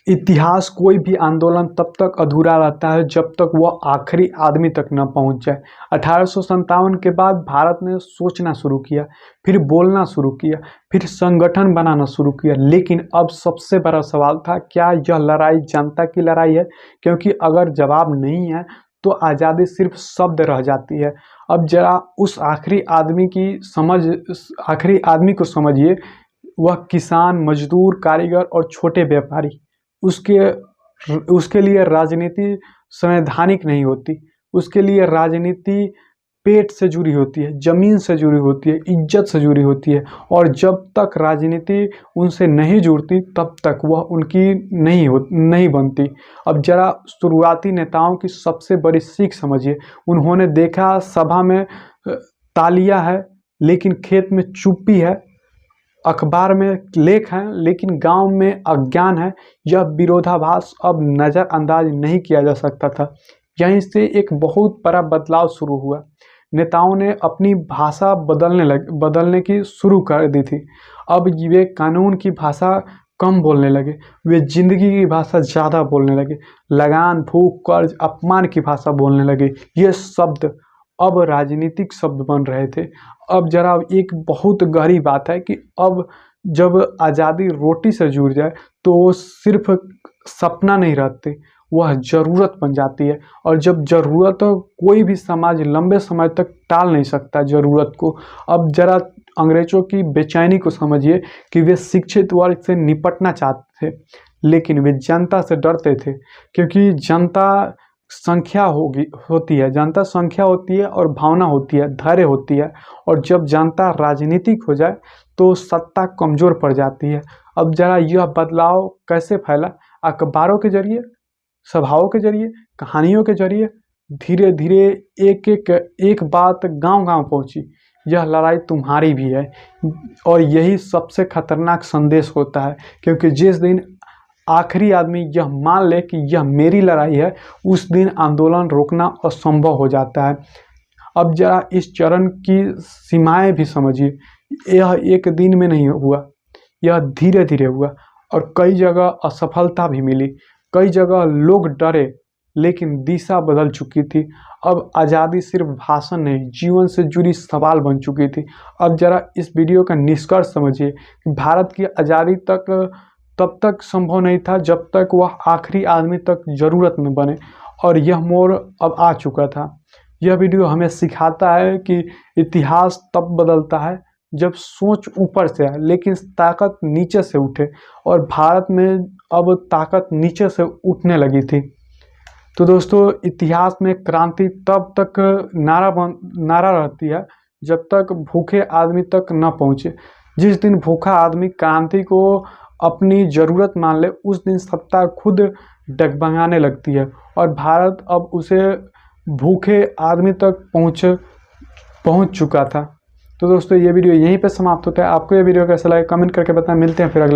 इतिहास कोई भी आंदोलन तब तक अधूरा रहता है जब तक वह आखिरी आदमी तक न पहुंच जाए। 1857 के बाद भारत ने सोचना शुरू किया, फिर बोलना शुरू किया, फिर संगठन बनाना शुरू किया। लेकिन अब सबसे बड़ा सवाल था, क्या यह लड़ाई जनता की लड़ाई है? क्योंकि अगर जवाब नहीं है तो आज़ादी सिर्फ शब्द रह जाती है। अब जरा उस आखिरी आदमी को समझिए। वह किसान, मजदूर, कारीगर और छोटे व्यापारी। उसके उसके लिए राजनीति संवैधानिक नहीं होती। उसके लिए राजनीति पेट से जुड़ी होती है, जमीन से जुड़ी होती है, इज्जत से जुड़ी होती है। और जब तक राजनीति उनसे नहीं जुड़ती तब तक वह उनकी नहीं बनती। अब जरा शुरुआती नेताओं की सबसे बड़ी सीख समझिए। उन्होंने देखा सभा में तालियां है लेकिन खेत में चुप्पी है, अखबार में लेख हैं लेकिन गांव में अज्ञान है। यह विरोधाभास अब नज़रअंदाज नहीं किया जा सकता था। यहीं से एक बहुत बड़ा बदलाव शुरू हुआ। नेताओं ने अपनी भाषा बदलने की शुरू कर दी थी। अब वे कानून की भाषा कम बोलने लगे, वे जिंदगी की भाषा ज़्यादा बोलने लगे। लगान, भूख, कर्ज, अपमान की भाषा बोलने लगे। ये शब्द अब राजनीतिक शब्द बन रहे थे। अब जरा एक बहुत गहरी बात है कि अब जब आज़ादी रोटी से जुड़ जाए तो वो सिर्फ सपना नहीं रहती, वह ज़रूरत बन जाती है। और जब ज़रूरत हो, कोई भी समाज लंबे समय तक टाल नहीं सकता ज़रूरत को। अब जरा अंग्रेज़ों की बेचैनी को समझिए कि वे शिक्षित वर्ग से निपटना चाहते थे लेकिन वे जनता से डरते थे। क्योंकि जनता संख्या जनता संख्या होती है और भावना होती है, धैर्य होती है। और जब जनता राजनीतिक हो जाए तो सत्ता कमज़ोर पड़ जाती है। अब जरा यह बदलाव कैसे फैला? अखबारों के जरिए, सभाओं के जरिए, कहानियों के जरिए। धीरे धीरे एक बात गांव-गांव पहुंची, यह लड़ाई तुम्हारी भी है। और यही सबसे खतरनाक संदेश होता है, क्योंकि जिस दिन आखिरी आदमी यह मान ले कि यह मेरी लड़ाई है, उस दिन आंदोलन रोकना असंभव हो जाता है। अब जरा इस चरण की सीमाएं भी समझिए। यह एक दिन में नहीं हुआ, यह धीरे धीरे हुआ। और कई जगह असफलता भी मिली, कई जगह लोग डरे लेकिन दिशा बदल चुकी थी। अब आज़ादी सिर्फ भाषण नहीं, जीवन से जुड़ी सवाल बन चुकी थी। अब जरा इस वीडियो का निष्कर्ष समझिए कि भारत की आज़ादी तब तक संभव नहीं था जब तक वह आखिरी आदमी तक ज़रूरत न बने। और यह मोड़ अब आ चुका था। यह वीडियो हमें सिखाता है कि इतिहास तब बदलता है जब सोच ऊपर से आए लेकिन ताकत नीचे से उठे। और भारत में अब ताकत नीचे से उठने लगी थी। तो दोस्तों, इतिहास में क्रांति तब तक नारा रहती है जब तक भूखे आदमी तक न पहुँचे। जिस दिन भूखा आदमी क्रांति को अपनी ज़रूरत मान ले, उस दिन सत्ता खुद डगमगाने लगती है। और भारत अब उसे भूखे आदमी तक पहुंच चुका था। तो दोस्तों, ये वीडियो यहीं पे समाप्त होता है। आपको ये वीडियो कैसा लगा कमेंट करके बताएं। मिलते हैं फिर अगले